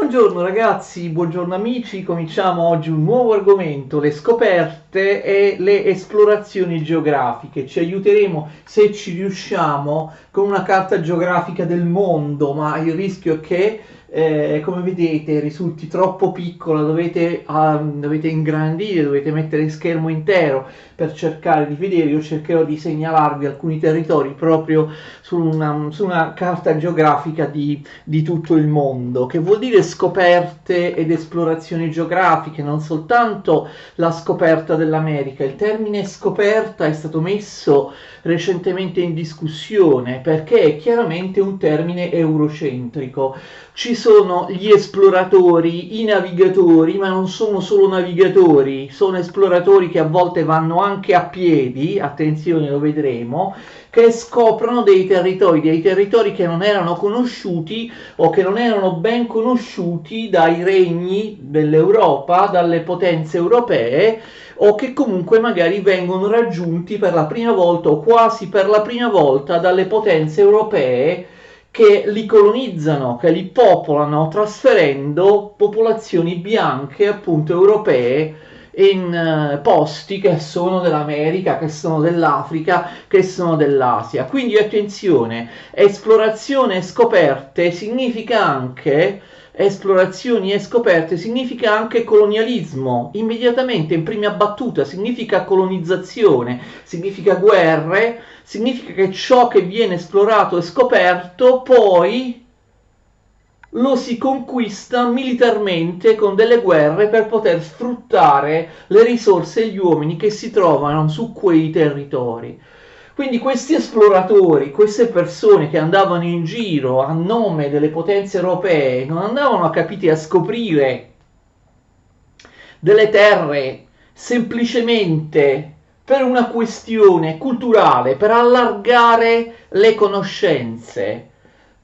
Buongiorno ragazzi, buongiorno amici, cominciamo oggi un nuovo argomento, le scoperte e le esplorazioni geografiche. Ci aiuteremo, se ci riusciamo, con una carta geografica del mondo, ma il rischio è che, come vedete, risulti troppo piccola, dovete ingrandire, dovete mettere schermo intero per cercare di vedere. Io cercherò di segnalarvi alcuni territori proprio su una carta geografica di tutto il mondo, che vuol dire scoperte ed esplorazioni geografiche, non soltanto la scoperta dell'America. Il termine scoperta è stato messo recentemente in discussione perché è chiaramente un termine eurocentrico. Ci sono gli esploratori, i navigatori, ma non sono solo navigatori, sono esploratori che a volte vanno anche a piedi, attenzione, lo vedremo, che scoprono dei territori che non erano conosciuti o che non erano ben conosciuti dai regni dell'Europa, dalle potenze europee, o che comunque magari vengono raggiunti per la prima volta o quasi per la prima volta dalle potenze europee che li colonizzano, che li popolano, trasferendo popolazioni bianche, appunto europee, in posti che sono dell'America, che sono dell'Africa, che sono dell'Asia. Quindi attenzione, esplorazione e scoperte significa anche esplorazioni e scoperte significa anche colonialismo, immediatamente in prima battuta significa colonizzazione, significa guerre, significa che ciò che viene esplorato e scoperto poi lo si conquista militarmente con delle guerre per poter sfruttare le risorse e gli uomini che si trovano su quei territori. Quindi questi esploratori, queste persone che andavano in giro a nome delle potenze europee, non andavano a capire a scoprire delle terre semplicemente per una questione culturale, per allargare le conoscenze,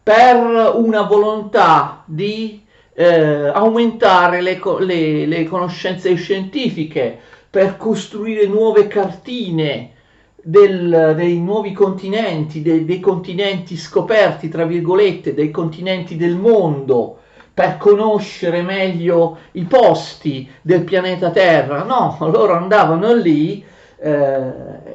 per una volontà di aumentare le conoscenze scientifiche, per costruire nuove cartine dei nuovi continenti, dei continenti scoperti, tra virgolette, dei continenti del mondo, per conoscere meglio i posti del pianeta Terra. No, loro andavano lì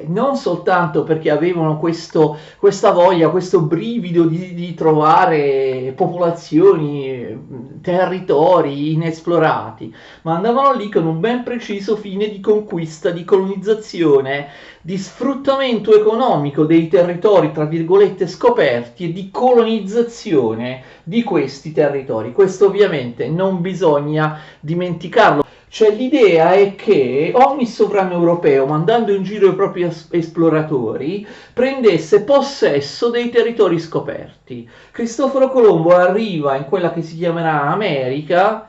non soltanto perché avevano questa voglia, questo brivido di trovare popolazioni, territori inesplorati, ma andavano lì con un ben preciso fine di conquista, di colonizzazione, di sfruttamento economico dei territori, tra virgolette, scoperti e di colonizzazione di questi territori. Questo ovviamente non bisogna dimenticarlo. Cioè l'idea è che ogni sovrano europeo, mandando in giro i propri esploratori, prendesse possesso dei territori scoperti. Cristoforo Colombo arriva in quella che si chiamerà America,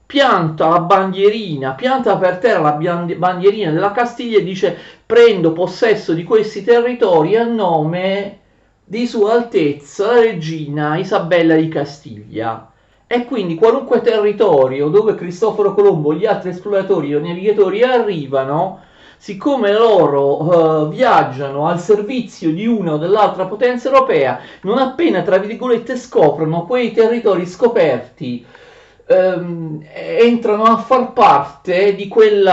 pianta la bandierina, pianta per terra la bandierina della Castiglia e dice: prendo possesso di questi territori a nome di Sua Altezza la Regina Isabella di Castiglia. E quindi qualunque territorio dove Cristoforo Colombo e gli altri esploratori o navigatori arrivano, siccome loro viaggiano al servizio di una o dell'altra potenza europea, non appena, tra virgolette, scoprono quei territori scoperti, entrano a far parte di quel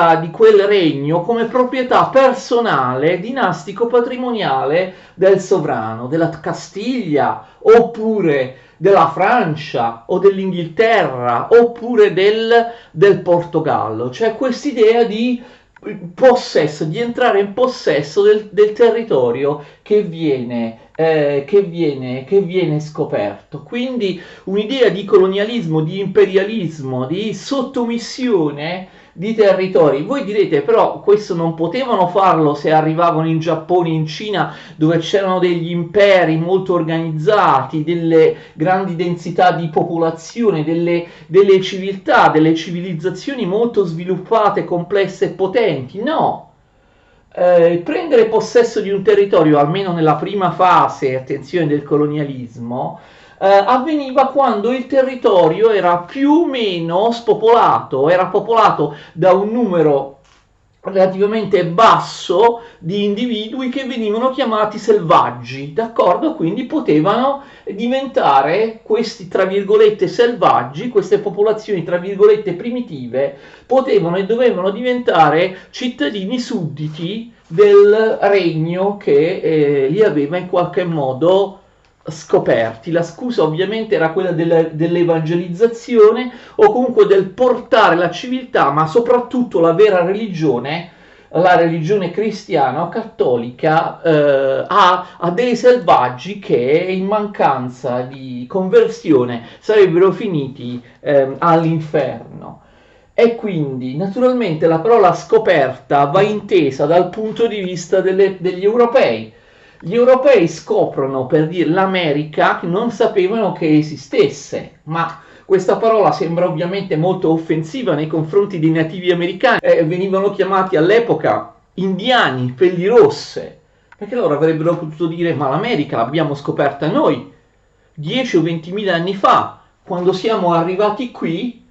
regno come proprietà personale, dinastico, patrimoniale del sovrano, della Castiglia, oppure della Francia o dell'Inghilterra, oppure del Portogallo. C'è quest'idea di possesso, di entrare in possesso del territorio che viene scoperto. Quindi un'idea di colonialismo, di imperialismo, di sottomissione di territori. Voi direte, però questo non potevano farlo se arrivavano in Giappone, in Cina, dove c'erano degli imperi molto organizzati, delle grandi densità di popolazione, delle civiltà, delle civilizzazioni molto sviluppate, complesse e potenti. No, prendere possesso di un territorio, almeno nella prima fase, attenzione, del colonialismo, avveniva quando il territorio era più o meno spopolato, era popolato da un numero relativamente basso di individui che venivano chiamati selvaggi, d'accordo? Quindi potevano diventare questi, tra virgolette, selvaggi, queste popolazioni, tra virgolette, primitive, potevano e dovevano diventare cittadini sudditi del regno che li aveva in qualche modo scoperti. La scusa ovviamente era quella dell'evangelizzazione o comunque del portare la civiltà, ma soprattutto la vera religione, la religione cristiana o cattolica, a dei selvaggi che in mancanza di conversione sarebbero finiti all'inferno. E quindi naturalmente la parola scoperta va intesa dal punto di vista degli europei. Gli europei scoprono, per dire, l'America, che non sapevano che esistesse, ma questa parola sembra ovviamente molto offensiva nei confronti dei nativi americani. Venivano chiamati all'epoca indiani, pelli rosse, perché loro avrebbero potuto dire: ma l'America l'abbiamo scoperta noi 10 o 20.000 anni fa, quando siamo arrivati qui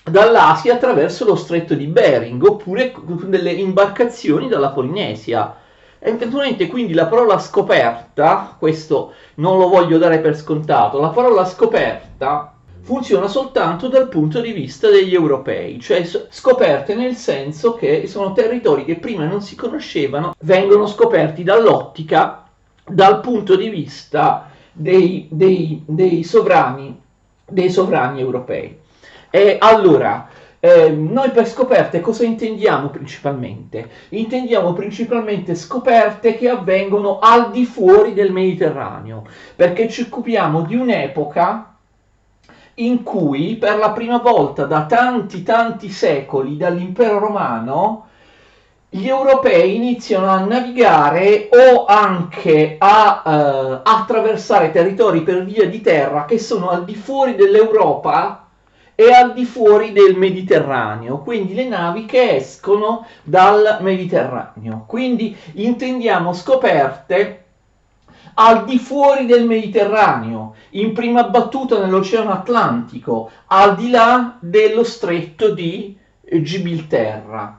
dall'Asia attraverso lo stretto di Bering, oppure con delle imbarcazioni dalla Polinesia. E eventualmente quindi la parola scoperta, questo non lo voglio dare per scontato, la parola scoperta funziona soltanto dal punto di vista degli europei, cioè scoperte nel senso che sono territori che prima non si conoscevano, vengono scoperti dall'ottica, dal punto di vista dei sovrani europei. E allora, noi per scoperte cosa intendiamo principalmente? Intendiamo principalmente scoperte che avvengono al di fuori del Mediterraneo, perché ci occupiamo di un'epoca in cui per la prima volta da tanti secoli dall'impero romano gli europei iniziano a navigare o anche a attraversare territori per via di terra che sono al di fuori dell'Europa e al di fuori del Mediterraneo, quindi le navi che escono dal Mediterraneo. Quindi intendiamo scoperte al di fuori del Mediterraneo, in prima battuta nell'Oceano Atlantico, al di là dello stretto di Gibilterra,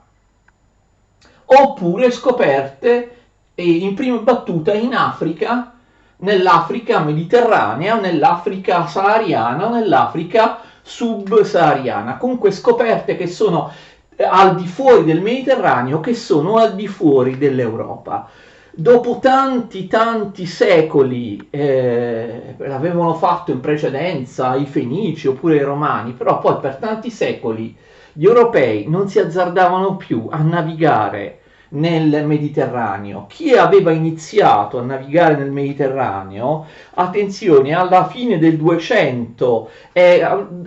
oppure scoperte in prima battuta in Africa, nell'Africa mediterranea, nell'Africa sahariana o nell'Africa subsahariana, comunque scoperte che sono al di fuori del Mediterraneo, che sono al di fuori dell'Europa. Dopo tanti secoli, l'avevano fatto in precedenza i Fenici oppure i Romani, però poi per tanti secoli gli europei non si azzardavano più a navigare nel Mediterraneo. Chi aveva iniziato a navigare nel Mediterraneo, attenzione, alla fine del 200,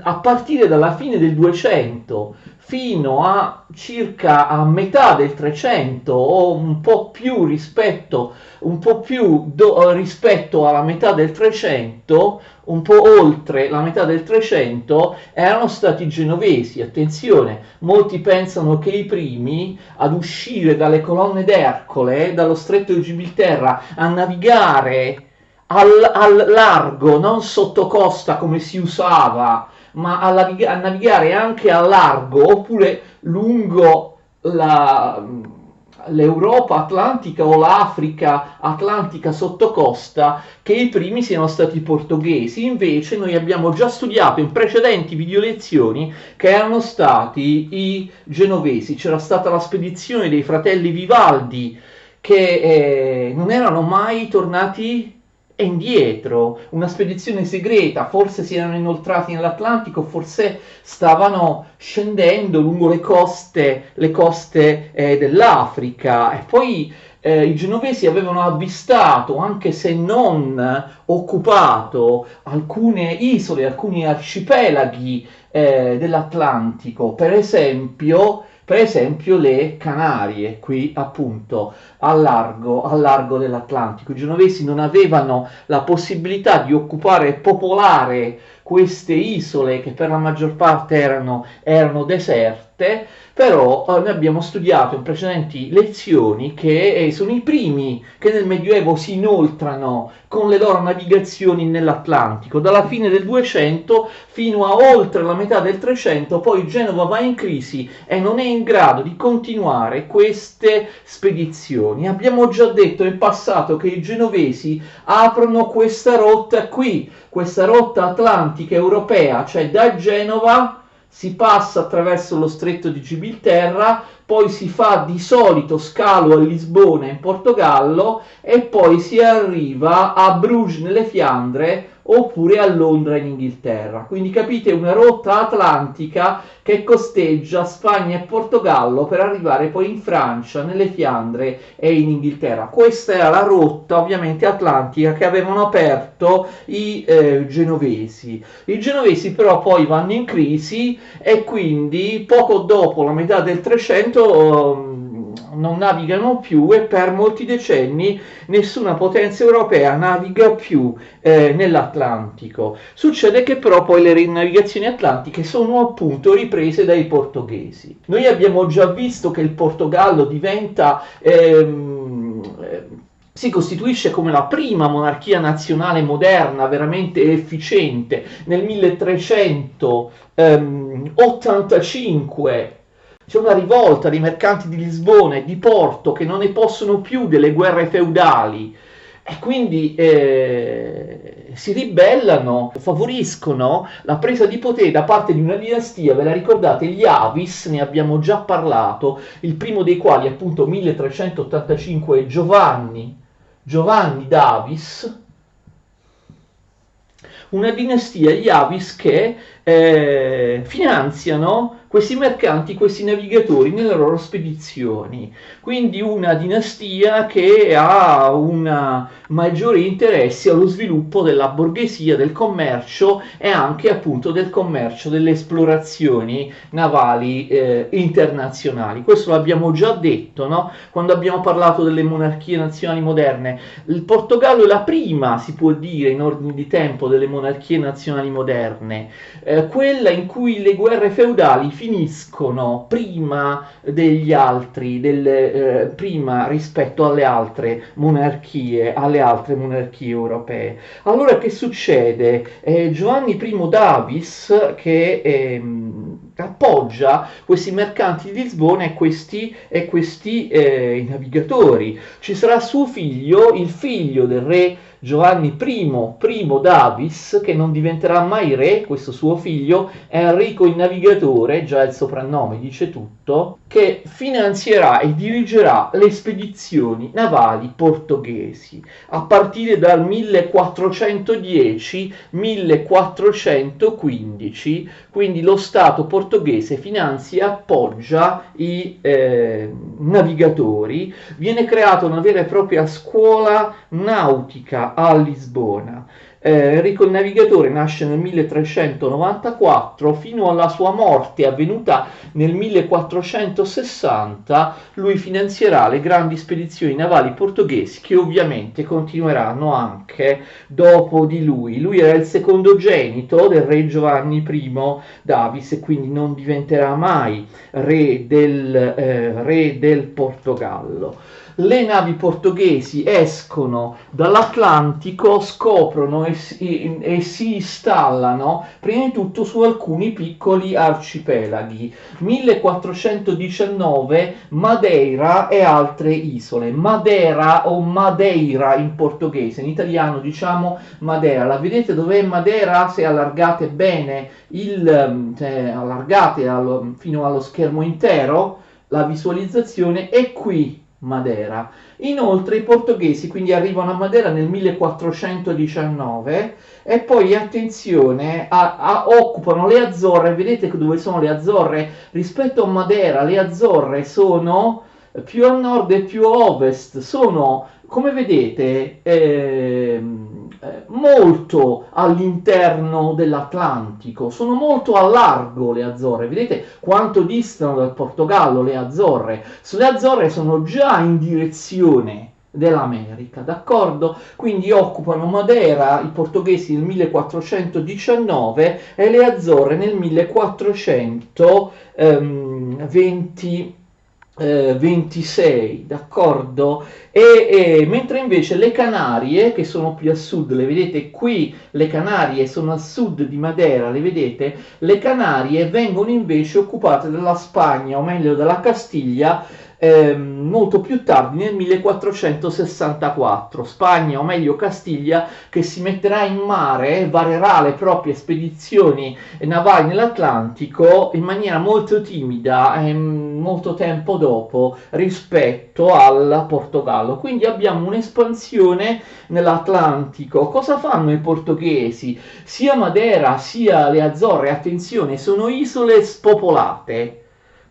a partire dalla fine del 200 fino a circa a metà del 300 o un po' più rispetto alla metà del 300, un po' oltre la metà del 300, erano stati i genovesi. Attenzione, molti pensano che i primi ad uscire dalle colonne d'Ercole, dallo stretto di Gibilterra, a navigare al largo, non sotto costa come si usava, ma a navigare anche a largo oppure lungo l'Europa atlantica o l'Africa atlantica sottocosta, che i primi siano stati i portoghesi. Invece noi abbiamo già studiato in precedenti video lezioni che erano stati i genovesi. C'era stata la spedizione dei fratelli Vivaldi che non erano mai tornati indietro, una spedizione segreta, forse si erano inoltrati nell'Atlantico, forse stavano scendendo lungo le coste dell'Africa, e poi i genovesi avevano avvistato, anche se non occupato, alcune isole, alcuni arcipelaghi dell'Atlantico, per esempio le Canarie, qui appunto al largo dell'Atlantico. I genovesi non avevano la possibilità di occupare e popolare queste isole che per la maggior parte erano deserte, però noi abbiamo studiato in precedenti lezioni che sono i primi che nel Medioevo si inoltrano con le loro navigazioni nell'Atlantico. Dalla fine del 200 fino a oltre la metà del 300, poi Genova va in crisi e non è in grado di continuare queste spedizioni. Abbiamo già detto in passato che i genovesi aprono questa rotta qui, questa rotta atlantica europea, cioè da Genova si passa attraverso lo stretto di Gibilterra, poi si fa di solito scalo a Lisbona in Portogallo e poi si arriva a Bruges nelle Fiandre oppure a Londra in Inghilterra. Quindi capite, una rotta atlantica che costeggia Spagna e Portogallo per arrivare poi in Francia, nelle Fiandre e in Inghilterra. Questa era la rotta ovviamente atlantica che avevano aperto i genovesi. I genovesi però poi vanno in crisi e quindi poco dopo la metà del 300 non navigano più e per molti decenni nessuna potenza europea naviga più nell'Atlantico. Succede che però poi le navigazioni atlantiche sono appunto riprese dai portoghesi. Noi abbiamo già visto che il Portogallo si costituisce come la prima monarchia nazionale moderna veramente efficiente nel 1385. C'è una rivolta dei mercanti di Lisbona e di Porto che non ne possono più delle guerre feudali e quindi si ribellano, favoriscono la presa di potere da parte di una dinastia, ve la ricordate, gli Avis, ne abbiamo già parlato, il primo dei quali appunto 1385 è Giovanni d'Avis, una dinastia, gli Avis, che finanziano questi mercanti, questi navigatori nelle loro spedizioni. Quindi una dinastia che ha un maggiore interesse allo sviluppo della borghesia, del commercio e anche appunto del commercio, delle esplorazioni navali internazionali. Questo l'abbiamo già detto, no? Quando abbiamo parlato delle monarchie nazionali moderne. Il Portogallo è la prima, si può dire, in ordine di tempo delle monarchie nazionali moderne, quella in cui le guerre feudali finiscono prima degli altri, prima rispetto alle altre monarchie europee. Allora che succede? Giovanni I d'Avis che appoggia questi mercanti di Lisbona e questi navigatori. Ci sarà suo figlio, il figlio del re Giovanni I d'Avis, che non diventerà mai re, questo suo figlio, Enrico il Navigatore, già il soprannome dice tutto, che finanzierà e dirigerà le spedizioni navali portoghesi a partire dal 1410-1415, quindi lo Stato portoghese finanzia e appoggia i navigatori, viene creata una vera e propria scuola nautica a Lisbona. Enrico il Navigatore nasce nel 1394, fino alla sua morte avvenuta nel 1460, lui finanzierà le grandi spedizioni navali portoghesi che ovviamente continueranno anche dopo di lui. Lui era il secondogenito del re Giovanni I d'Avis e quindi non diventerà mai re del Portogallo. Le navi portoghesi escono dall'Atlantico, scoprono e si installano prima di tutto su alcuni piccoli arcipelaghi. 1419 Madeira e altre isole. Madeira o Madeira in portoghese, in italiano diciamo Madeira. La vedete dov'è Madeira? Se allargate bene fino allo schermo intero, la visualizzazione è qui. Madeira. Inoltre i portoghesi quindi arrivano a Madeira nel 1419 e poi attenzione occupano le Azzorre. Vedete dove sono le Azzorre? Rispetto a Madeira le Azzorre sono più a nord e più a ovest, sono come vedete molto all'interno dell'Atlantico, sono molto a largo le Azzorre. Vedete quanto distano dal Portogallo le Azzorre? Le Azzorre sono già in direzione dell'America, d'accordo? quindi occupano Madeira i portoghesi nel 1419 e le Azzorre nel 1420 26, d'accordo? Mentre invece le Canarie, che sono più a sud, le vedete qui, le Canarie sono a sud di Madeira, le vedete? Le Canarie vengono invece occupate dalla Spagna, o meglio dalla Castiglia, molto più tardi nel 1464. Spagna, o meglio Castiglia, che si metterà in mare e varerà le proprie spedizioni navali nell'Atlantico in maniera molto timida molto tempo dopo rispetto al Portogallo. Quindi abbiamo un'espansione nell'Atlantico. Cosa fanno i portoghesi? Sia Madeira sia le Azzorre, attenzione, sono isole spopolate.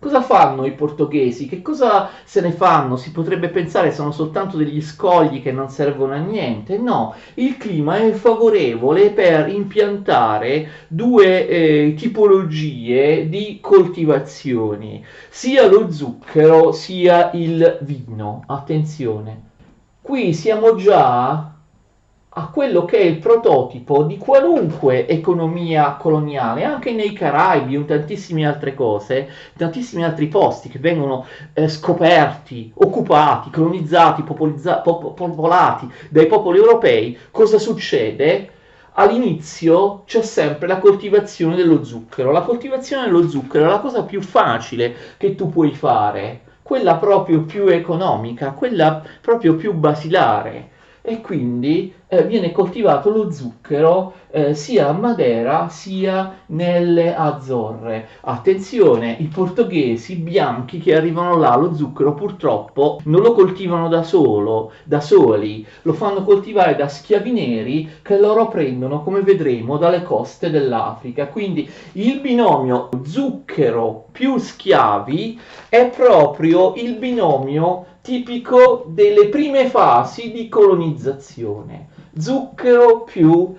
Cosa fanno i portoghesi? Che cosa se ne fanno? Si potrebbe pensare sono soltanto degli scogli che non servono a niente. No, il clima è favorevole per impiantare due tipologie di coltivazioni, sia lo zucchero sia il vino. Attenzione, qui siamo già a quello che è il prototipo di qualunque economia coloniale, anche nei Caraibi o in tantissime altre cose, tantissimi altri posti che vengono scoperti, occupati, colonizzati, popolati dai popoli europei. Cosa succede? All'inizio c'è sempre la coltivazione dello zucchero. La coltivazione dello zucchero è la cosa più facile che tu puoi fare, quella proprio più economica, quella proprio più basilare. E quindi viene coltivato lo zucchero sia a Madeira sia nelle Azzorre. Attenzione, i portoghesi bianchi che arrivano là, lo zucchero purtroppo non lo coltivano da soli, lo fanno coltivare da schiavi neri che loro prendono, come vedremo, dalle coste dell'Africa. Quindi il binomio zucchero più schiavi è proprio il binomio tipico delle prime fasi di colonizzazione. Zucchero più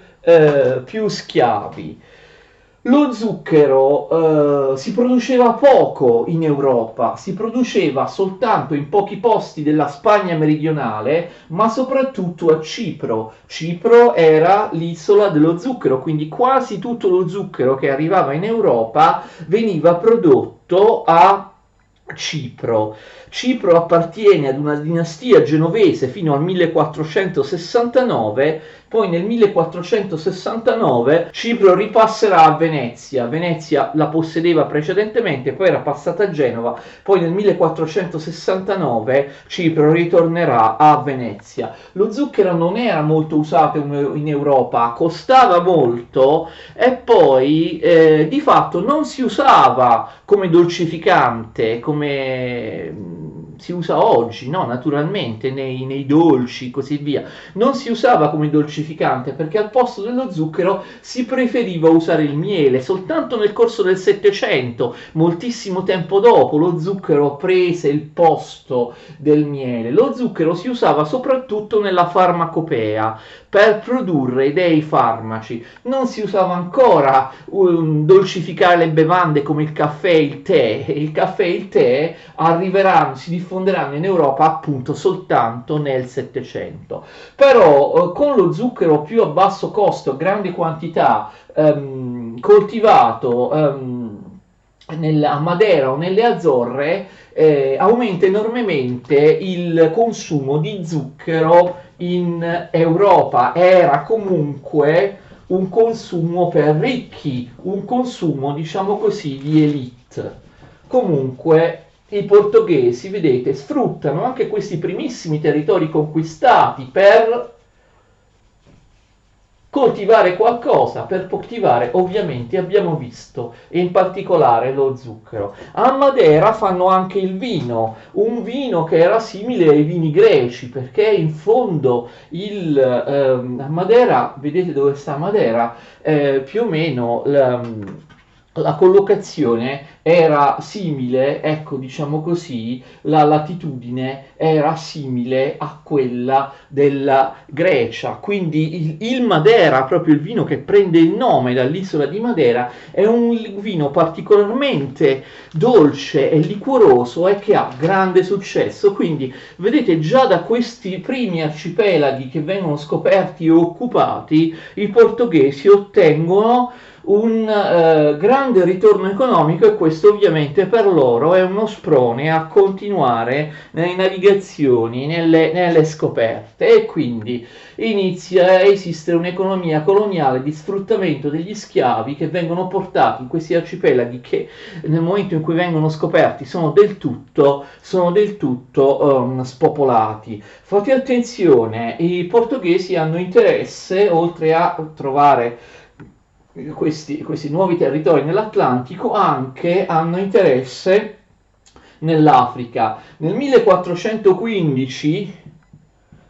schiavi. Lo zucchero si produceva poco in Europa, si produceva soltanto in pochi posti della Spagna meridionale, ma soprattutto a Cipro. Cipro era l'isola dello zucchero, quindi quasi tutto lo zucchero che arrivava in Europa veniva prodotto a Cipro. Cipro appartiene ad una dinastia genovese fino al 1469, poi nel 1469 Cipro ripasserà a Venezia. Venezia la possedeva precedentemente, poi era passata a Genova, poi nel 1469 Cipro ritornerà a Venezia. Lo zucchero non era molto usato in Europa, costava molto e poi di fatto non si usava come dolcificante, come si usa oggi, no? Naturalmente nei dolci, così via. Non si usava come dolcificante perché al posto dello zucchero si preferiva usare il miele. Soltanto nel corso del Settecento, moltissimo tempo dopo, lo zucchero prese il posto del miele. Lo zucchero si usava soprattutto nella farmacopea per produrre dei farmaci. Non si usava ancora dolcificare le bevande come il caffè e il tè. Il caffè e il tè arriveranno, si diffonderanno in Europa appunto soltanto nel Settecento. Però con lo zucchero più a basso costo, grande quantità, coltivato a Madeira o nelle Azzorre, aumenta enormemente il consumo di zucchero in Europa. Era comunque un consumo per ricchi, un consumo, diciamo così, di elite. Comunque i portoghesi, vedete, sfruttano anche questi primissimi territori conquistati per coltivare qualcosa, per coltivare ovviamente abbiamo visto, e in particolare lo zucchero. A Madeira fanno anche il vino, un vino che era simile ai vini greci, perché in fondo a Madeira, vedete dove sta Madeira, più o meno la collocazione era simile, ecco, diciamo così, la latitudine era simile a quella della Grecia. Quindi il Madera, proprio il vino che prende il nome dall'isola di Madera, è un vino particolarmente dolce e liquoroso e che ha grande successo. Quindi vedete, già da questi primi arcipelaghi che vengono scoperti e occupati, i portoghesi ottengono un grande ritorno economico, e questo ovviamente per loro è uno sprone a continuare nelle navigazioni, nelle scoperte, e quindi inizia a esistere un'economia coloniale di sfruttamento degli schiavi che vengono portati in questi arcipelaghi che nel momento in cui vengono scoperti sono del tutto spopolati. Fate attenzione, i portoghesi hanno interesse, oltre a trovare questi nuovi territori nell'Atlantico, anche hanno interesse nell'Africa. Nel 1415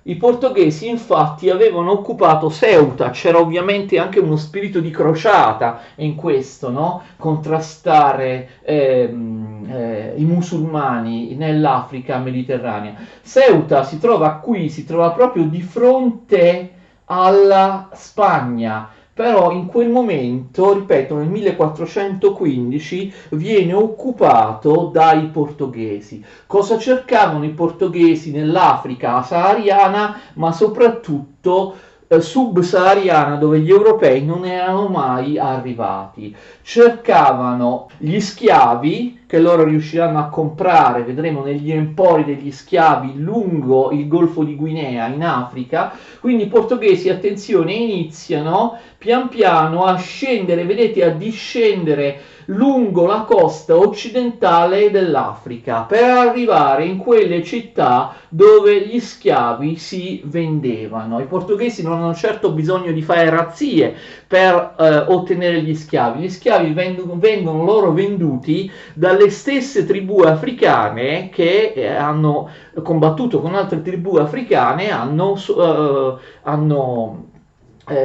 i portoghesi infatti avevano occupato Ceuta. C'era ovviamente anche uno spirito di crociata in questo, no? Contrastare i musulmani nell'Africa mediterranea. Ceuta si trova qui, si trova proprio di fronte alla Spagna, però in quel momento, ripeto, nel 1415 viene occupato dai portoghesi. Cosa cercavano i portoghesi nell'Africa sahariana, ma soprattutto subsahariana, dove gli europei non erano mai arrivati? Cercavano gli schiavi che loro riusciranno a comprare, vedremo negli empori degli schiavi lungo il Golfo di Guinea in Africa. Quindi i portoghesi, attenzione, iniziano pian piano a scendere, vedete, a discendere lungo la costa occidentale dell'Africa per arrivare in quelle città dove gli schiavi si vendevano. I portoghesi non hanno certo bisogno di fare razzie per ottenere gli schiavi vengono loro venduti dalle stesse tribù africane che hanno combattuto con altre tribù africane, hanno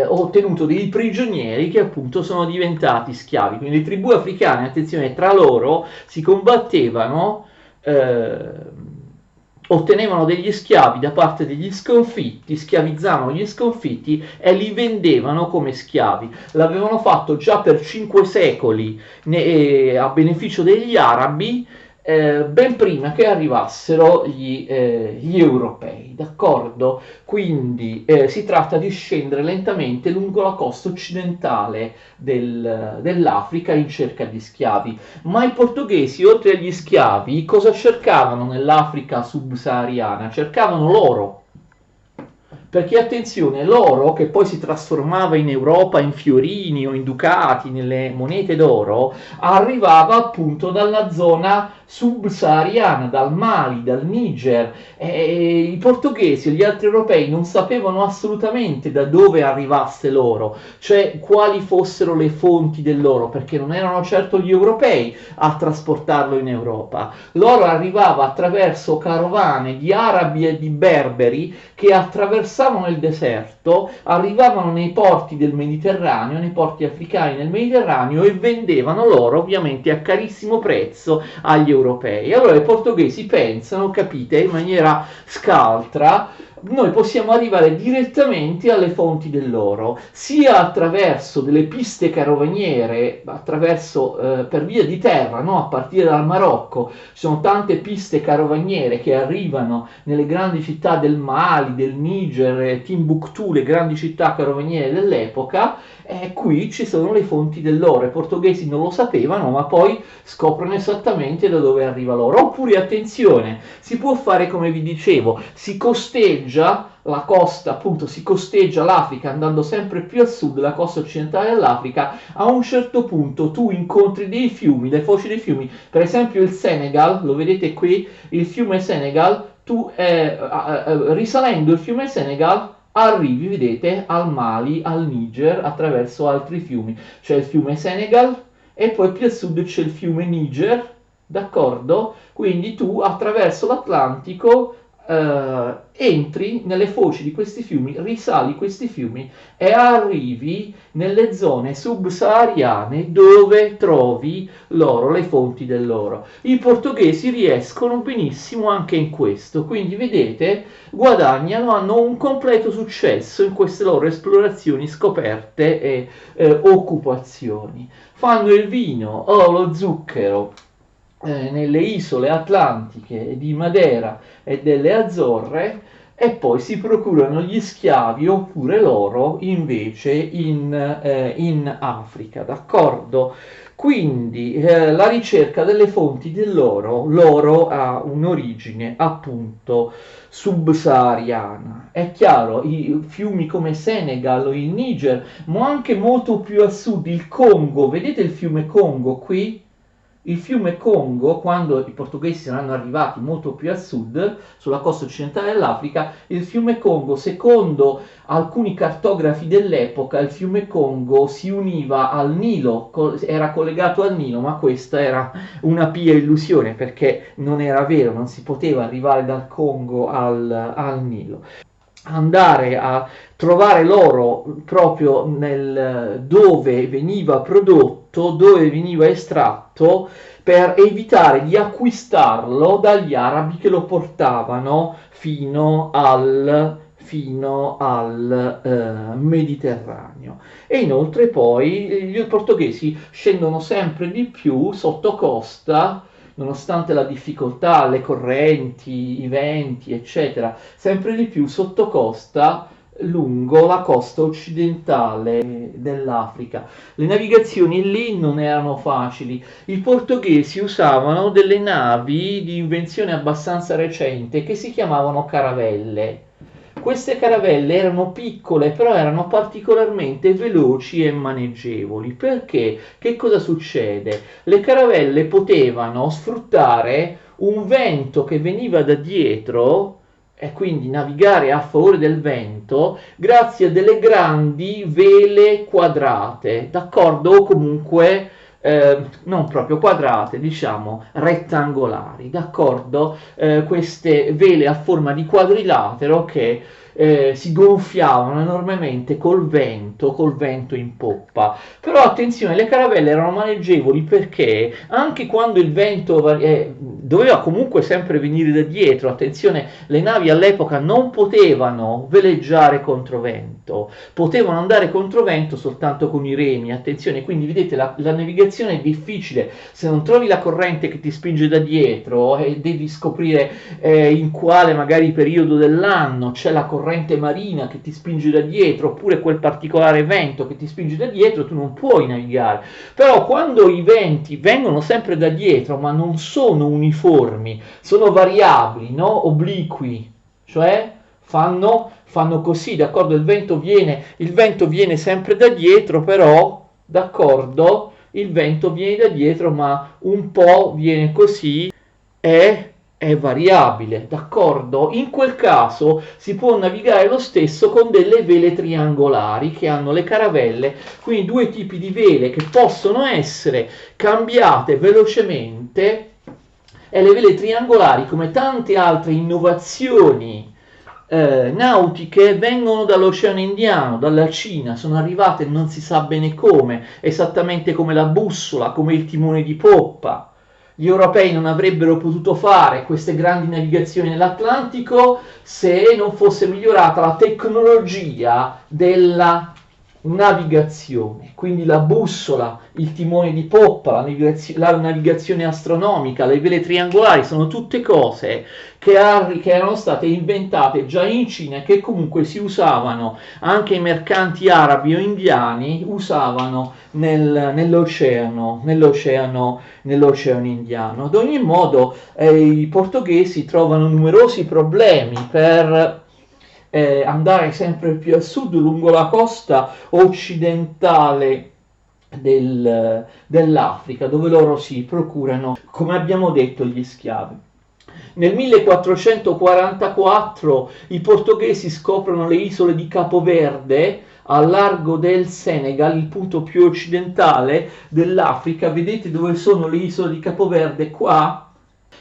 ottenuto dei prigionieri che appunto sono diventati schiavi. Quindi le tribù africane, attenzione, tra loro si combattevano, ottenevano degli schiavi da parte degli sconfitti, schiavizzavano gli sconfitti e li vendevano come schiavi. L'avevano fatto già per 5 secoli a beneficio degli arabi, ben prima che arrivassero gli europei, d'accordo? Quindi si tratta di scendere lentamente lungo la costa occidentale dell'Africa in cerca di schiavi. Ma i portoghesi, oltre agli schiavi, cosa cercavano nell'Africa subsahariana? Cercavano l'oro. Perché attenzione, l'oro che poi si trasformava in Europa in fiorini o in ducati, nelle monete d'oro, arrivava appunto dalla zona subsahariana, dal Mali, dal Niger, e i portoghesi e gli altri europei non sapevano assolutamente da dove arrivasse l'oro, cioè quali fossero le fonti dell'oro, perché non erano certo gli europei a trasportarlo in Europa. L'oro arrivava attraverso carovane di arabi e di berberi che attraversavano il deserto, arrivavano nei porti del Mediterraneo, nei porti africani del Mediterraneo, e vendevano l'oro ovviamente a carissimo prezzo agli europei. Allora i portoghesi pensano, capite, in maniera scaltra, noi possiamo arrivare direttamente alle fonti dell'oro, sia attraverso delle piste carovaniere, per via di terra, no? A partire dal Marocco. Ci sono tante piste carovaniere che arrivano nelle grandi città del Mali, del Niger, Timbuktu, le grandi città carovaniere dell'epoca, e qui ci sono le fonti dell'oro. I portoghesi non lo sapevano, ma poi scoprono esattamente da dove arriva l'oro. Oppure, attenzione, si può fare come vi dicevo, si costeggia la costa, appunto si costeggia l'Africa andando sempre più a sud, la costa occidentale dell'Africa. A un certo punto tu incontri dei fiumi, le foci dei fiumi, per esempio il Senegal, lo vedete qui, il fiume Senegal, risalendo il fiume Senegal arrivi, vedete, al Mali, al Niger, attraverso altri fiumi. C'è il fiume Senegal e poi più a sud c'è il fiume Niger, d'accordo? Quindi tu attraverso l'Atlantico entri nelle foci di questi fiumi, risali questi fiumi e arrivi nelle zone subsahariane dove trovi l'oro, le fonti dell'oro. I portoghesi riescono benissimo anche in questo, quindi vedete, guadagnano, hanno un completo successo in queste loro esplorazioni, scoperte e occupazioni. Fanno il vino o lo zucchero nelle isole atlantiche di Madeira e delle Azzorre e poi si procurano gli schiavi oppure l'oro invece in Africa, d'accordo? Quindi la ricerca delle fonti dell'oro, l'oro ha un'origine appunto subsahariana. È chiaro, i fiumi come Senegal o il Niger, ma anche molto più a sud il Congo, vedete il fiume Congo qui? Il fiume Congo, quando i portoghesi saranno arrivati molto più a sud, sulla costa occidentale dell'Africa, il fiume Congo, secondo alcuni cartografi dell'epoca, il fiume Congo si univa al Nilo, era collegato al Nilo, ma questa era una pia illusione perché non era vero, non si poteva arrivare dal Congo al Nilo. Andare a trovare l'oro proprio dove veniva prodotto, dove veniva estratto, per evitare di acquistarlo dagli arabi che lo portavano fino al Mediterraneo. E inoltre poi gli portoghesi scendono sempre di più sotto costa, nonostante la difficoltà, le correnti, i venti, eccetera, sempre di più sotto costa lungo la costa occidentale dell'Africa. Le navigazioni lì non erano facili. I portoghesi usavano delle navi di invenzione abbastanza recente che si chiamavano caravelle. Queste caravelle erano piccole, però erano particolarmente veloci e maneggevoli. Perché? Che cosa succede? Le caravelle potevano sfruttare un vento che veniva da dietro e quindi navigare a favore del vento grazie a delle grandi vele quadrate, d'accordo? O comunque non proprio quadrate, diciamo rettangolari, d'accordo? Queste vele a forma di quadrilatero che si gonfiavano enormemente col vento in poppa. Però attenzione, le caravelle erano maneggevoli perché anche quando il vento doveva comunque sempre venire da dietro, attenzione, le navi all'epoca non potevano veleggiare contro vento, potevano andare contro vento soltanto con i remi, attenzione, quindi vedete la navigazione è difficile, se non trovi la corrente che ti spinge da dietro e devi scoprire in quale magari periodo dell'anno c'è la corrente marina che ti spinge da dietro oppure quel particolare vento che ti spinge da dietro, tu non puoi navigare. Però quando i venti vengono sempre da dietro ma non sono uniformi, sono variabili, no? Obliqui, cioè fanno così, d'accordo? Il vento viene sempre da dietro, però, d'accordo? Il vento viene da dietro, ma un po' viene così e è variabile, d'accordo? In quel caso si può navigare lo stesso con delle vele triangolari che hanno le caravelle, quindi due tipi di vele che possono essere cambiate velocemente e le vele triangolari, come tante altre innovazioni nautiche, vengono dall'Oceano Indiano, dalla Cina, sono arrivate non si sa bene come, esattamente come la bussola, come il timone di poppa. Gli europei non avrebbero potuto fare queste grandi navigazioni nell'Atlantico se non fosse migliorata la tecnologia della navigazione, quindi la bussola, il timone di poppa, la navigazione astronomica, le vele triangolari sono tutte cose che erano state inventate già in Cina e che comunque si usavano anche i mercanti arabi o indiani usavano nell'oceano Indiano. Ad ogni modo i portoghesi trovano numerosi problemi per andare sempre più a sud lungo la costa occidentale dell'Africa, dove loro si procurano, come abbiamo detto, gli schiavi. Nel 1444 i portoghesi scoprono le isole di Capo Verde al largo del Senegal, il punto più occidentale dell'Africa. Vedete dove sono le isole di Capo Verde? Qua.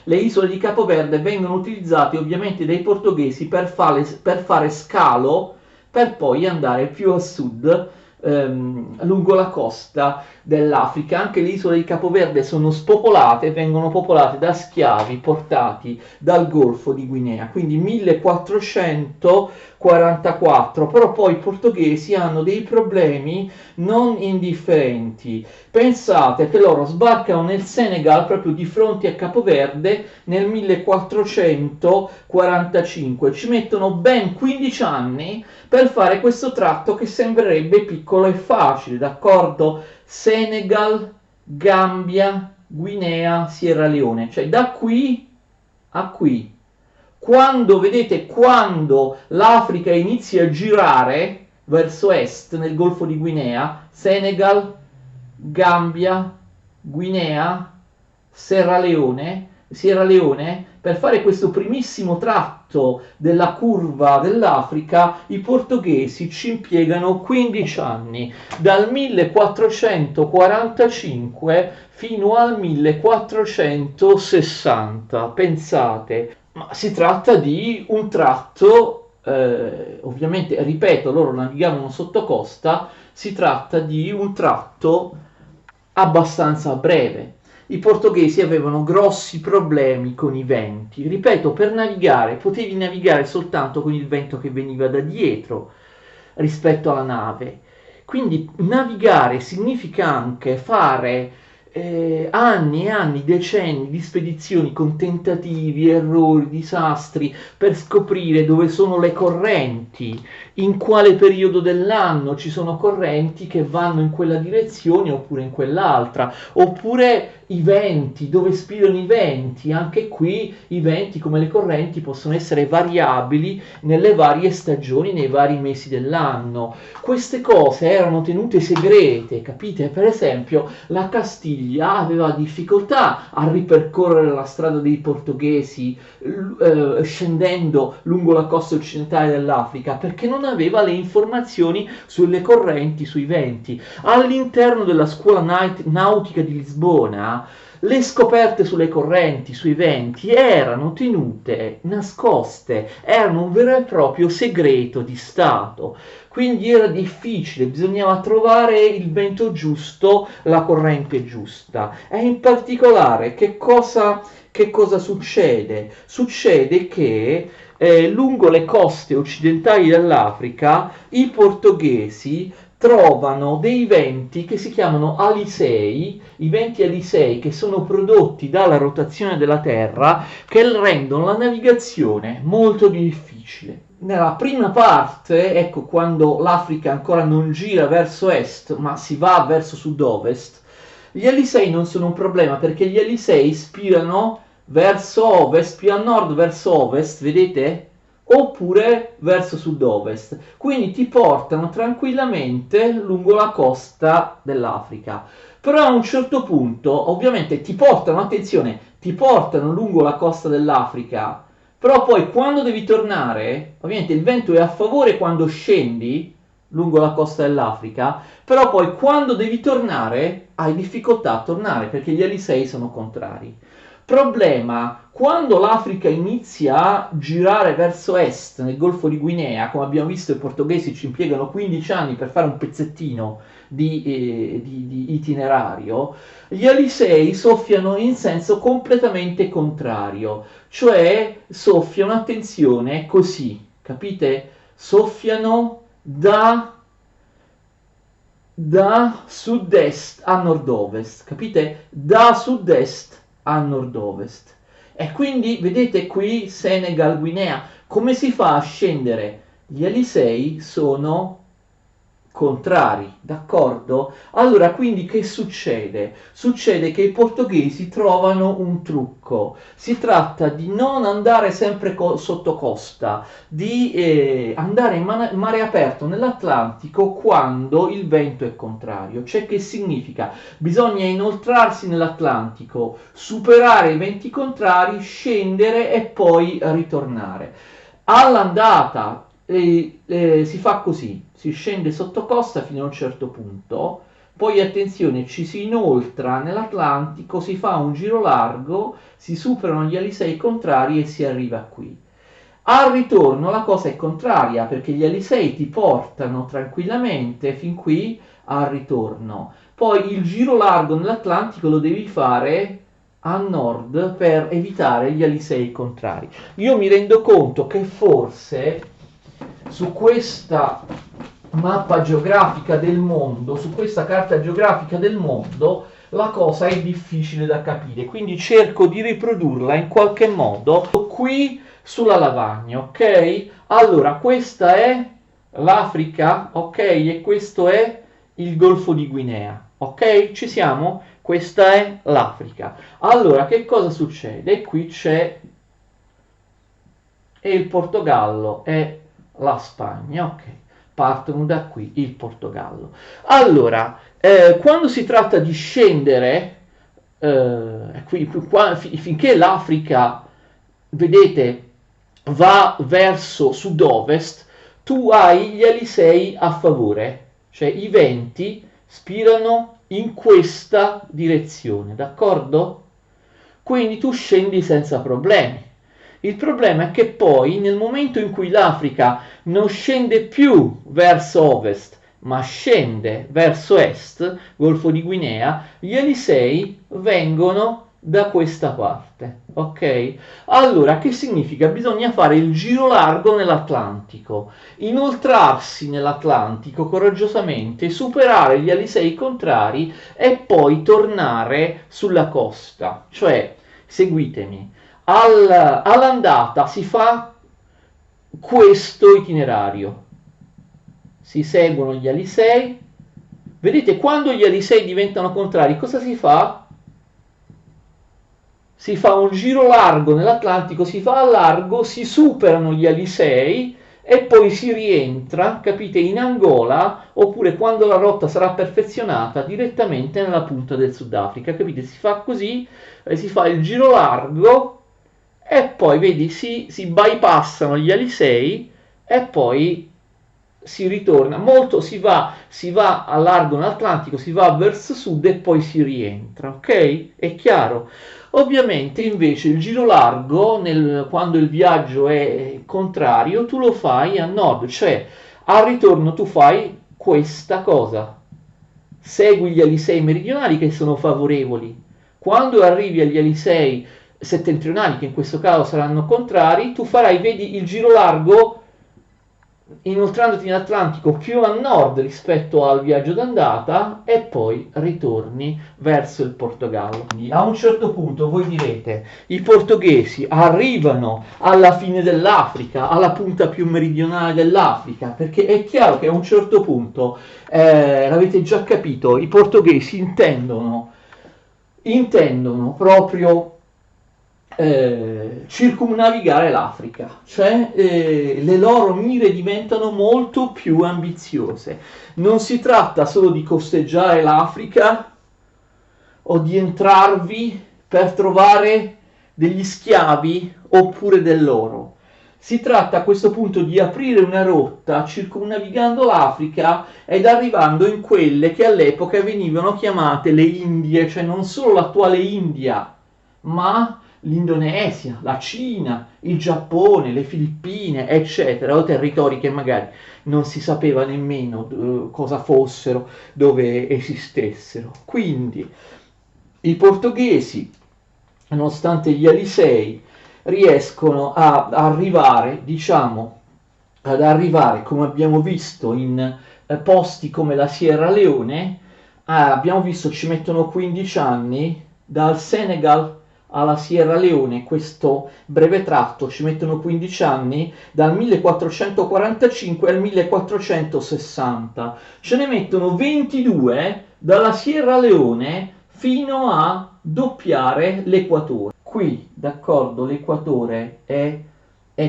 le isole di Capoverde vengono utilizzate ovviamente dai portoghesi per fare scalo per poi andare più a sud lungo la costa dell'Africa. Anche le isole di Capoverde sono spopolate, vengono popolate da schiavi portati dal Golfo di Guinea, quindi 1444, però poi i portoghesi hanno dei problemi non indifferenti. Pensate che loro sbarcano nel Senegal proprio di fronte a Capoverde nel 1445, ci mettono ben 15 anni per fare questo tratto che sembrerebbe piccolo e facile, d'accordo? Senegal, Gambia, Guinea, Sierra Leone, cioè da qui a qui. Quando, vedete, quando l'Africa inizia a girare verso est nel Golfo di Guinea, Senegal, Gambia, Guinea, Sierra Leone, per fare questo primissimo tratto della curva dell'Africa, i portoghesi ci impiegano 15 anni, dal 1445 fino al 1460. Pensate, ma si tratta di un tratto, ovviamente, ripeto, loro navigavano sotto costa, si tratta di un tratto abbastanza breve. I portoghesi avevano grossi problemi con i venti. Ripeto, per navigare potevi navigare soltanto con il vento che veniva da dietro rispetto alla nave. Quindi navigare significa anche fare anni e anni, decenni di spedizioni con tentativi, errori, disastri per scoprire dove sono le correnti, in quale periodo dell'anno ci sono correnti che vanno in quella direzione oppure in quell'altra, oppure i venti, dove spirano i venti. Anche qui i venti, come le correnti, possono essere variabili nelle varie stagioni, nei vari mesi dell'anno. Queste cose erano tenute segrete, capite? Per esempio la Castiglia aveva difficoltà a ripercorrere la strada dei portoghesi scendendo lungo la costa occidentale dell'Africa, perché non aveva le informazioni sulle correnti, sui venti. All'interno della scuola nautica di Lisbona le scoperte sulle correnti, sui venti erano tenute nascoste, erano un vero e proprio segreto di Stato. Quindi era difficile, bisognava trovare il vento giusto, la corrente giusta. E in particolare che cosa succede? Succede che lungo le coste occidentali dell'Africa i portoghesi trovano dei venti che si chiamano alisei, i venti alisei, che sono prodotti dalla rotazione della Terra, che rendono la navigazione molto difficile. Nella prima parte, ecco, quando l'Africa ancora non gira verso est ma si va verso sud-ovest, gli alisei non sono un problema, perché gli alisei spirano verso ovest, più a nord verso ovest, vedete? Oppure verso sud-ovest, quindi ti portano tranquillamente lungo la costa dell'Africa. Però a un certo punto, ovviamente, ti portano lungo la costa dell'Africa, però poi quando devi tornare, ovviamente il vento è a favore quando scendi lungo la costa dell'Africa, però poi quando devi tornare hai difficoltà a tornare perché gli alisei sono contrari. Problema, quando l'Africa inizia a girare verso est nel Golfo di Guinea, come abbiamo visto i portoghesi ci impiegano 15 anni per fare un pezzettino di itinerario, gli alisei soffiano in senso completamente contrario, cioè soffiano, attenzione, così, capite? Soffiano da sud-est a nord-ovest, capite? Da sud-est a nord-ovest. E quindi vedete qui Senegal, Guinea, come si fa a scendere? Gli alisei sono contrari, d'accordo? Allora, quindi che succede? Succede che i portoghesi trovano un trucco. Si tratta di non andare sempre sotto costa, di andare in mare aperto nell'Atlantico quando il vento è contrario. Cioè, che significa? Bisogna inoltrarsi nell'Atlantico, superare i venti contrari, scendere e poi ritornare. All'andata si fa così, si scende sotto costa fino a un certo punto, poi attenzione, ci si inoltra nell'Atlantico, si fa un giro largo, si superano gli alisei contrari e si arriva qui. Al ritorno la cosa è contraria, perché gli alisei ti portano tranquillamente fin qui al ritorno. Poi il giro largo nell'Atlantico lo devi fare a nord per evitare gli alisei contrari. Io mi rendo conto che forse su questa mappa geografica del mondo, su questa carta geografica del mondo, la cosa è difficile da capire, quindi cerco di riprodurla in qualche modo qui sulla lavagna, ok? Allora, questa è l'Africa, ok? E questo è il Golfo di Guinea, ok? Ci siamo? Questa è l'Africa. Allora, che cosa succede? Qui c'è il Portogallo e la Spagna, ok? Partono da qui il Portogallo. Allora, quando si tratta di scendere, finché l'Africa, vedete, va verso sud-ovest, tu hai gli alisei a favore, cioè i venti spirano in questa direzione, d'accordo? Quindi tu scendi senza problemi. Il problema è che poi, nel momento in cui l'Africa non scende più verso ovest, ma scende verso est, Golfo di Guinea, gli alisei vengono da questa parte, ok? Allora, che significa? Bisogna fare il giro largo nell'Atlantico, inoltrarsi nell'Atlantico coraggiosamente, superare gli alisei contrari e poi tornare sulla costa. Cioè, seguitemi, all'andata si fa questo itinerario, si seguono gli alisei, vedete quando gli alisei diventano contrari cosa si fa? Si fa un giro largo nell'Atlantico, si fa a largo, si superano gli alisei e poi si rientra, capite, in Angola, oppure quando la rotta sarà perfezionata direttamente nella punta del Sudafrica, capite? Si fa così, si fa il giro largo e poi vedi si bypassano gli alisei e poi si ritorna si va a largo nell'Atlantico, si va verso sud e poi si rientra, ok? È chiaro? Ovviamente invece il giro largo quando il viaggio è contrario tu lo fai a nord, cioè al ritorno tu fai questa cosa, segui gli alisei meridionali che sono favorevoli, quando arrivi agli alisei settentrionali, che in questo caso saranno contrari, tu farai, vedi, il giro largo inoltrandoti in Atlantico più a nord rispetto al viaggio d'andata e poi ritorni verso il Portogallo. Quindi a un certo punto voi direte, i portoghesi arrivano alla fine dell'Africa, alla punta più meridionale dell'Africa, perché è chiaro che a un certo punto, l'avete già capito, i portoghesi intendono proprio circumnavigare l'Africa, cioè le loro mire diventano molto più ambiziose. Non si tratta solo di costeggiare l'Africa o di entrarvi per trovare degli schiavi oppure dell'oro. Si tratta a questo punto di aprire una rotta circumnavigando l'Africa ed arrivando in quelle che all'epoca venivano chiamate le Indie, cioè non solo l'attuale India, ma l'Indonesia, la Cina, il Giappone, le Filippine, eccetera, o territori che magari non si sapeva nemmeno cosa fossero, dove esistessero. Quindi i portoghesi, nonostante gli alisei, riescono ad arrivare, diciamo, come abbiamo visto in posti come la Sierra Leone, abbiamo visto ci mettono 15 anni dal Senegal alla Sierra Leone, questo breve tratto ci mettono 15 anni, dal 1445 al 1460, ce ne mettono 22 dalla Sierra Leone fino a doppiare l'equatore. Qui, d'accordo, l'equatore è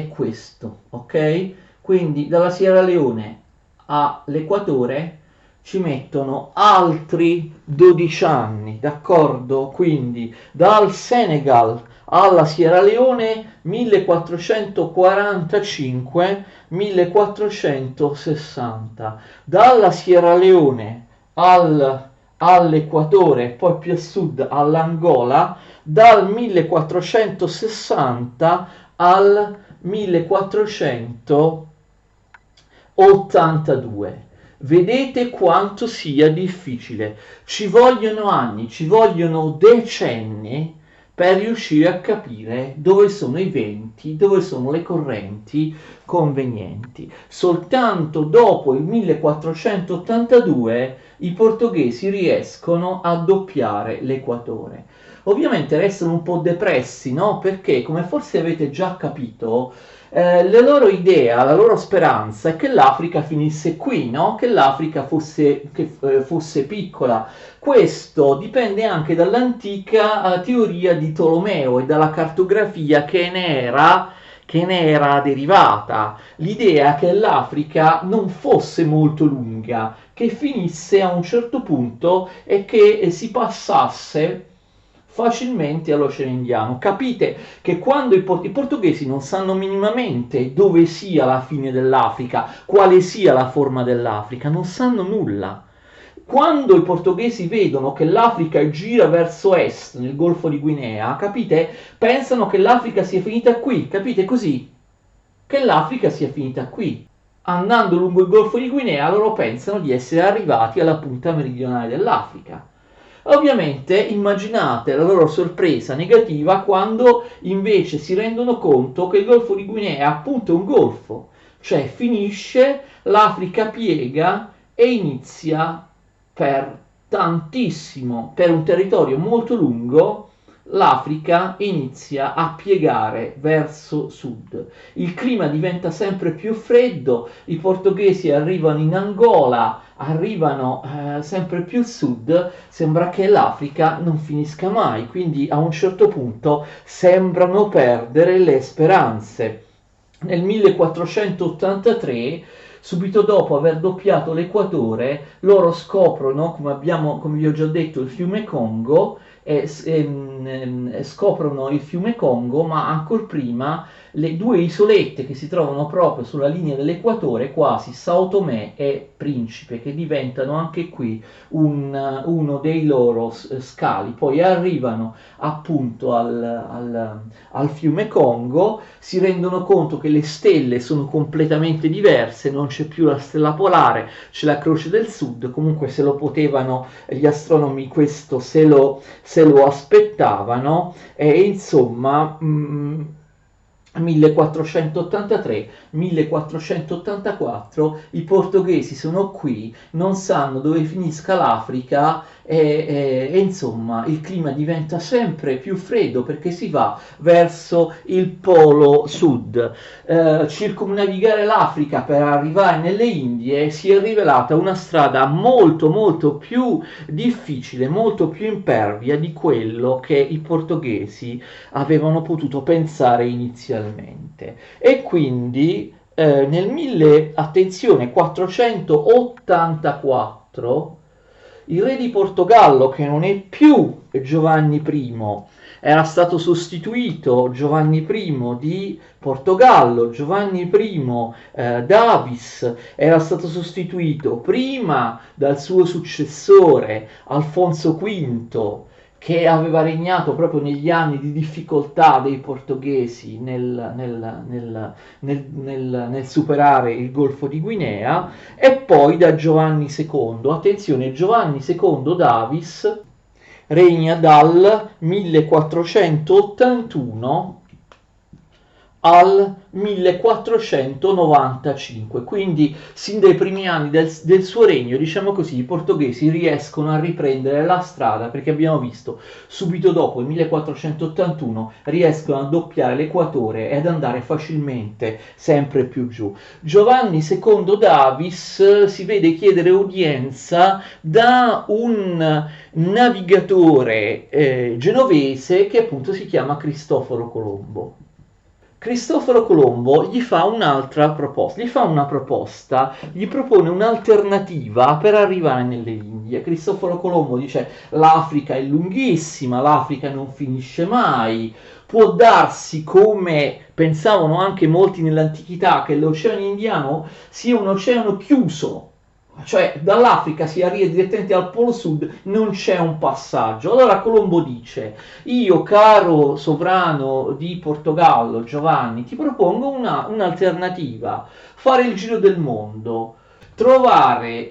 questo, ok? Quindi dalla Sierra Leone all'equatore ci mettono altri 12 anni, d'accordo? Quindi dal Senegal alla Sierra Leone 1445-1460, dalla Sierra Leone al all'equatore, poi più a sud all'Angola, dal 1460 al 1482. Vedete quanto sia difficile. Ci vogliono anni, ci vogliono decenni per riuscire a capire dove sono i venti, dove sono le correnti convenienti. Soltanto dopo il 1482 i portoghesi riescono a doppiare l'equatore. Ovviamente restano un po' depressi, no? Perché, come forse avete già capito, la loro idea, la loro speranza è che l'Africa finisse qui, no? Che l'Africa fosse piccola. Questo dipende anche dall'antica teoria di Tolomeo e dalla cartografia che ne era derivata. L'idea che l'Africa non fosse molto lunga, che finisse a un certo punto e che si passasse facilmente all'Oceano Indiano. Capite che quando i portoghesi non sanno minimamente dove sia la fine dell'Africa, quale sia la forma dell'Africa, non sanno nulla. Quando i portoghesi vedono che l'Africa gira verso est, nel Golfo di Guinea, capite? Pensano che l'Africa sia finita qui, capite così? Che l'Africa sia finita qui. Andando lungo il Golfo di Guinea, loro pensano di essere arrivati alla punta meridionale dell'Africa. Ovviamente immaginate la loro sorpresa negativa quando invece si rendono conto che il Golfo di Guinea è appunto un golfo, cioè finisce, l'Africa piega e inizia per tantissimo, per un territorio molto lungo, l'Africa inizia a piegare verso sud. Il clima diventa sempre più freddo, i portoghesi arrivano in Angola, arrivano sempre più a sud, sembra che l'Africa non finisca mai, quindi a un certo punto sembrano perdere le speranze. Nel 1483, subito dopo aver doppiato l'equatore, loro scoprono, come vi ho già detto, il fiume Congo, scoprono il fiume Congo, ma ancora prima le due isolette che si trovano proprio sulla linea dell'equatore, quasi Sao Tomé e Principe, che diventano anche qui uno dei loro scali. Poi arrivano appunto al fiume Congo, si rendono conto che le stelle sono completamente diverse, non c'è più la stella polare, c'è la Croce del Sud. Comunque se lo potevano gli astronomi, questo se lo aspettavano, e insomma 1483-1484 i portoghesi sono qui, non sanno dove finisca l'Africa e insomma il clima diventa sempre più freddo perché si va verso il polo sud. Circumnavigare l'Africa per arrivare nelle Indie si è rivelata una strada molto molto più difficile, molto più impervia di quello che i portoghesi avevano potuto pensare inizialmente. E quindi nel 1484 il re di Portogallo, che non è più Giovanni I, era stato sostituito Giovanni I di Portogallo, Giovanni I Davis era stato sostituito prima dal suo successore Alfonso V, che aveva regnato proprio negli anni di difficoltà dei portoghesi nel superare il Golfo di Guinea, e poi da Giovanni II. Attenzione, Giovanni II Davis regna dal 1481 al 1495, quindi sin dai primi anni del suo regno, diciamo così, i portoghesi riescono a riprendere la strada, perché abbiamo visto subito dopo il 1481 riescono a doppiare l'equatore e ad andare facilmente sempre più giù. Giovanni II Davis si vede chiedere udienza da un navigatore genovese che appunto si chiama Cristoforo Colombo. Cristoforo Colombo gli fa un'altra proposta, gli propone un'alternativa per arrivare nelle Indie. Cristoforo Colombo dice: l'Africa è lunghissima, l'Africa non finisce mai, può darsi, come pensavano anche molti nell'antichità, che l'Oceano Indiano sia un oceano chiuso, cioè dall'Africa si arriva direttamente al Polo Sud, non c'è un passaggio. Allora Colombo dice: io, caro sovrano di Portogallo, Giovanni, ti propongo un'alternativa, fare il giro del mondo, buscare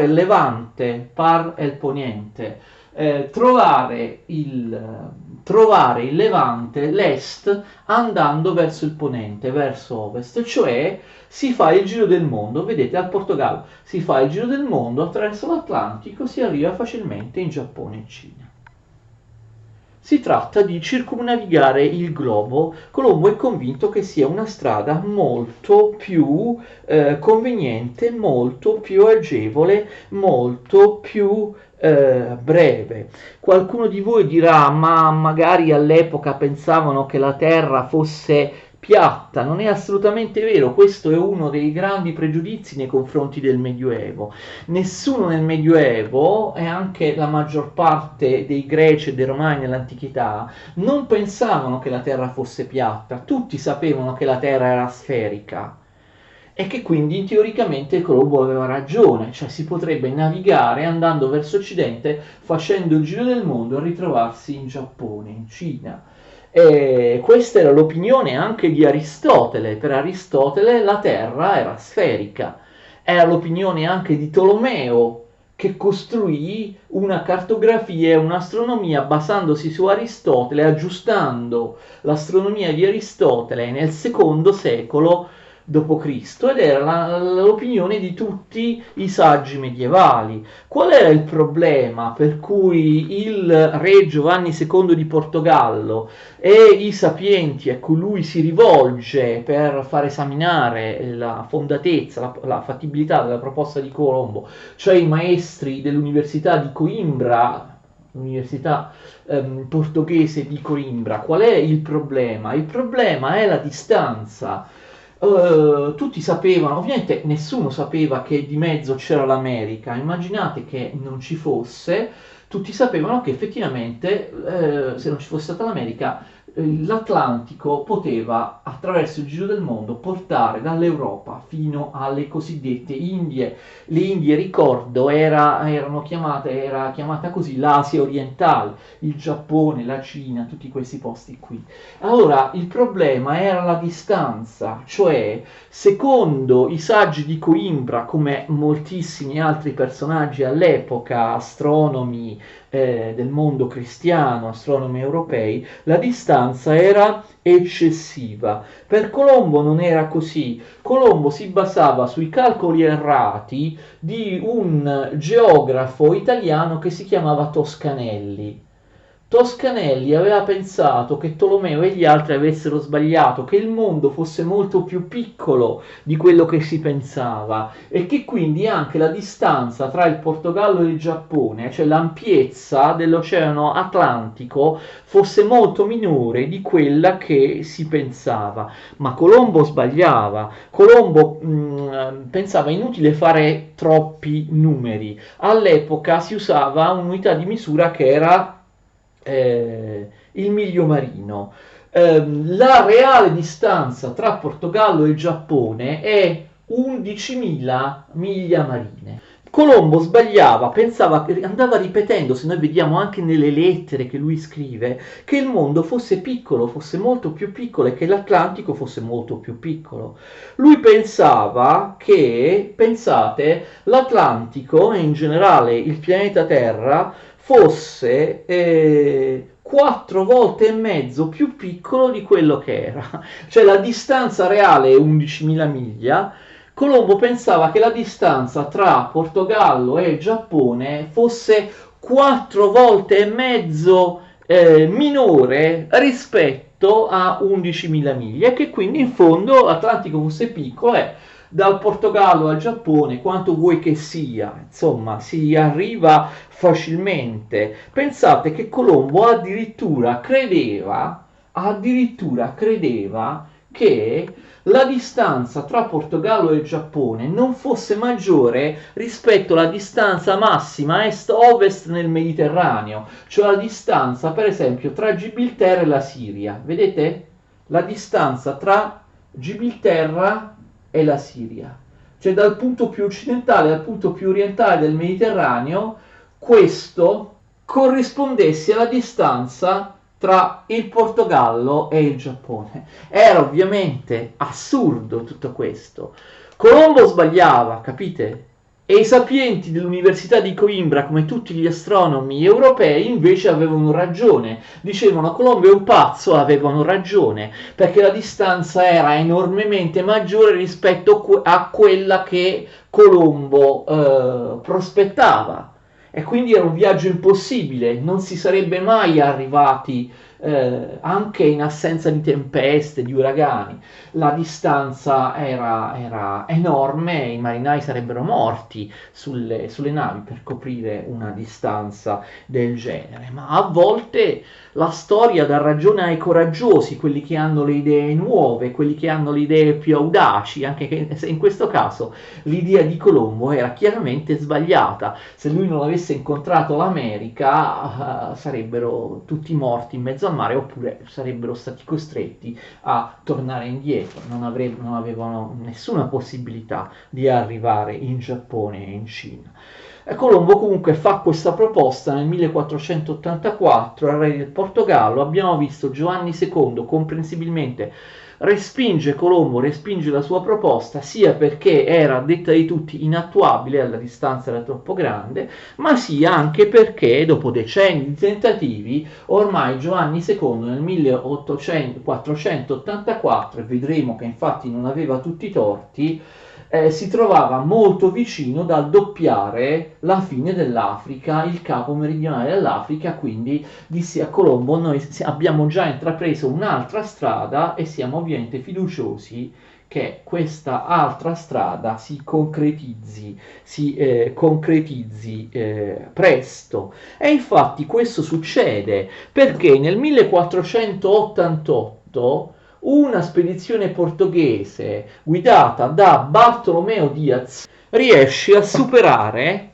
il Levante par el Poniente, trovare il Levante, l'est, andando verso il ponente, verso ovest, cioè si fa il giro del mondo. Vedete, al Portogallo si fa il giro del mondo attraverso l'Atlantico, si arriva facilmente in Giappone e Cina. Si tratta di circumnavigare il globo. Colombo è convinto che sia una strada molto più conveniente, molto più agevole, molto più breve. Qualcuno di voi dirà: ma magari all'epoca pensavano che la Terra fosse piatta. Non è assolutamente vero. Questo è uno dei grandi pregiudizi nei confronti del Medioevo. Nessuno nel Medioevo, e anche la maggior parte dei greci e dei romani nell'antichità, non pensavano che la Terra fosse piatta. Tutti sapevano che la Terra era sferica e che quindi teoricamente Colombo aveva ragione, cioè si potrebbe navigare andando verso occidente, facendo il giro del mondo e ritrovarsi in Giappone, in Cina. E questa era l'opinione anche di Aristotele. Per Aristotele la Terra era sferica. Era l'opinione anche di Tolomeo, che costruì una cartografia e un'astronomia basandosi su Aristotele, aggiustando l'astronomia di Aristotele nel secondo secolo d.C. ed era l'opinione di tutti i saggi medievali. Qual era il problema per cui il re Giovanni II di Portogallo e i sapienti a cui lui si rivolge per far esaminare la fondatezza, la fattibilità della proposta di Colombo, cioè i maestri dell'Università di Coimbra, l'università portoghese di Coimbra? Qual è il problema? Il problema è la distanza. Tutti sapevano, ovviamente nessuno sapeva che di mezzo c'era l'America. Immaginate che non ci fosse. Tutti sapevano che effettivamente se non ci fosse stata l'America, l'Atlantico poteva, attraverso il giro del mondo, portare dall'Europa fino alle cosiddette Indie. Le Indie, ricordo, era chiamata così l'Asia orientale, il Giappone, la Cina, tutti questi posti qui. Allora, il problema era la distanza, cioè, secondo i saggi di Coimbra, come moltissimi altri personaggi all'epoca, astronomi del mondo cristiano, astronomi europei, la distanza era eccessiva. Per Colombo non era così. Colombo si basava sui calcoli errati di un geografo italiano che si chiamava Toscanelli. Toscanelli aveva pensato che Tolomeo e gli altri avessero sbagliato, che il mondo fosse molto più piccolo di quello che si pensava e che quindi anche la distanza tra il Portogallo e il Giappone, cioè l'ampiezza dell'Oceano Atlantico, fosse molto minore di quella che si pensava. Ma Colombo sbagliava. Colombo pensava inutile fare troppi numeri. All'epoca si usava un'unità di misura che era il miglio marino. La reale distanza tra Portogallo e Giappone è 11.000 miglia marine. Colombo sbagliava, pensava, andava ripetendo, se noi vediamo anche nelle lettere che lui scrive, che il mondo fosse piccolo, fosse molto più piccolo e che l'Atlantico fosse molto più piccolo. Lui pensava che, pensate, l'Atlantico e in generale il pianeta Terra fosse 4 volte e mezzo più piccolo di quello che era. Cioè la distanza reale è 11.000 miglia. Colombo pensava che la distanza tra Portogallo e Giappone fosse 4 volte e mezzo minore rispetto a 11.000 miglia e che quindi in fondo l'Atlantico fosse piccolo e dal Portogallo al Giappone, quanto vuoi che sia, insomma, si arriva facilmente. Pensate che Colombo addirittura credeva che la distanza tra Portogallo e Giappone non fosse maggiore rispetto alla distanza massima est-ovest nel Mediterraneo, cioè la distanza, per esempio, tra Gibilterra e la Siria. Vedete? La distanza tra Gibilterra e la Siria. cioè dal punto più occidentale al punto più orientale del Mediterraneo, questo corrispondesse alla distanza tra il Portogallo e il Giappone. Era ovviamente assurdo tutto questo. Colombo sbagliava, capite? E i sapienti dell'Università di Coimbra, come tutti gli astronomi europei, invece avevano ragione. Dicevano Colombo è un pazzo, avevano ragione, perché la distanza era enormemente maggiore rispetto a quella che Colombo prospettava. E quindi era un viaggio impossibile, non si sarebbe mai arrivati, anche in assenza di tempeste, di uragani. La distanza era enorme e i marinai sarebbero morti sulle navi per coprire una distanza del genere. Ma a volte la storia dà ragione ai coraggiosi, quelli che hanno le idee nuove, quelli che hanno le idee più audaci, anche se in questo caso l'idea di Colombo era chiaramente sbagliata. Se lui non avesse incontrato l'America, sarebbero tutti morti in mezzo al mare, oppure sarebbero stati costretti a tornare indietro, non avevano nessuna possibilità di arrivare in Giappone e in Cina. Colombo comunque fa questa proposta nel 1484 al re del Portogallo. Abbiamo visto Giovanni II comprensibilmente respinge Colombo, respinge la sua proposta, sia perché era, detta di tutti, inattuabile, la distanza era troppo grande, ma sia anche perché dopo decenni di tentativi ormai Giovanni II nel 1484, e vedremo che infatti non aveva tutti i torti, si trovava molto vicino dal doppiare la fine dell'Africa, il capo meridionale dell'Africa. Quindi disse a Colombo: noi abbiamo già intrapreso un'altra strada e siamo ovviamente fiduciosi che questa altra strada si concretizzi presto. E infatti questo succede perché nel 1488 una spedizione portoghese guidata da Bartolomeo Diaz riesce a superare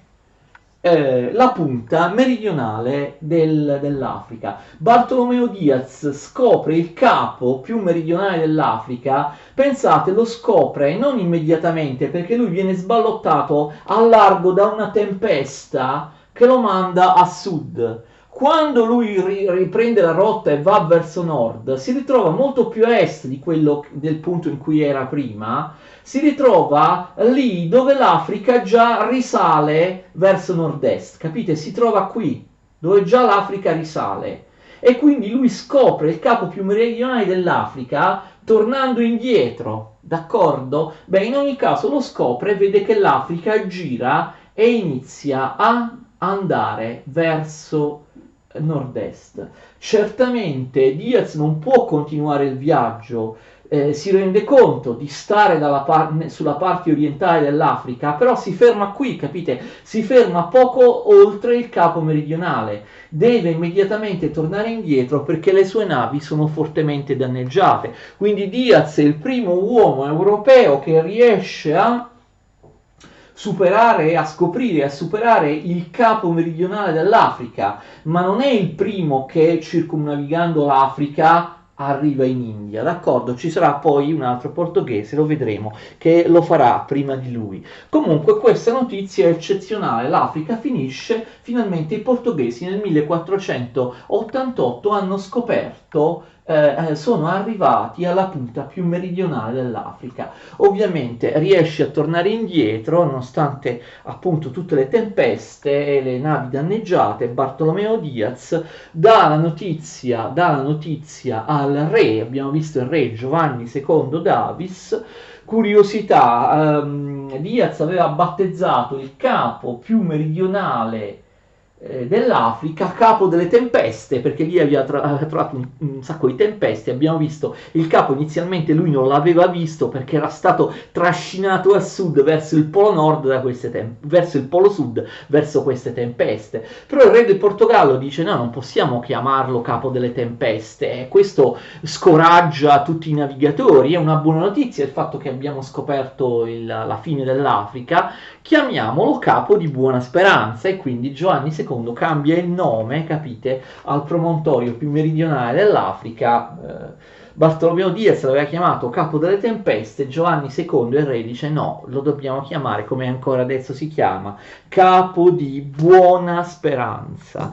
la punta meridionale dell'Africa. Bartolomeo Diaz scopre il capo più meridionale dell'Africa. Pensate, lo scopre non immediatamente, perché lui viene sballottato al largo da una tempesta che lo manda a sud. Quando lui riprende la rotta e va verso nord, si ritrova molto più a est del punto in cui era prima. Si ritrova lì dove l'Africa già risale verso nord-est, capite? Si trova qui, dove già l'Africa risale. E quindi lui scopre il capo più meridionale dell'Africa tornando indietro, d'accordo? Beh, in ogni caso lo scopre e vede che l'Africa gira e inizia a andare verso nord-est. Certamente Diaz non può continuare il viaggio, si rende conto di stare sulla parte orientale dell'Africa, però si ferma qui, capite? Si ferma poco oltre il capo meridionale. Deve immediatamente tornare indietro perché le sue navi sono fortemente danneggiate. Quindi Diaz è il primo uomo europeo che riesce a superare, a scoprire, a superare il capo meridionale dell'Africa, ma non è il primo che, circumnavigando l'Africa, arriva in India, d'accordo? Ci sarà poi un altro portoghese, lo vedremo, che lo farà prima di lui. Comunque questa notizia è eccezionale. L'Africa finisce, finalmente i portoghesi nel 1488 hanno scoperto, sono arrivati alla punta più meridionale dell'Africa. Ovviamente riesce a tornare indietro nonostante appunto tutte le tempeste e le navi danneggiate. Bartolomeo Diaz dà la notizia al re, abbiamo visto il re Giovanni II Davis. Curiosità, Diaz aveva battezzato il capo più meridionale dell'Africa capo delle tempeste, perché lì aveva trovato un sacco di tempeste. Abbiamo visto il capo, inizialmente lui non l'aveva visto perché era stato trascinato a sud verso il polo nord verso il polo sud verso queste tempeste. Però il re del Portogallo dice no, non possiamo chiamarlo capo delle tempeste, questo scoraggia tutti i navigatori. È una buona notizia il fatto che abbiamo scoperto la fine dell'Africa, chiamiamolo capo di buona speranza. E quindi Giovanni II cambia il nome, capite, al promontorio più meridionale dell'Africa, Bartolomeo Diaz l'aveva chiamato capo delle tempeste, Giovanni II il re dice no, lo dobbiamo chiamare come ancora adesso si chiama, capo di buona speranza.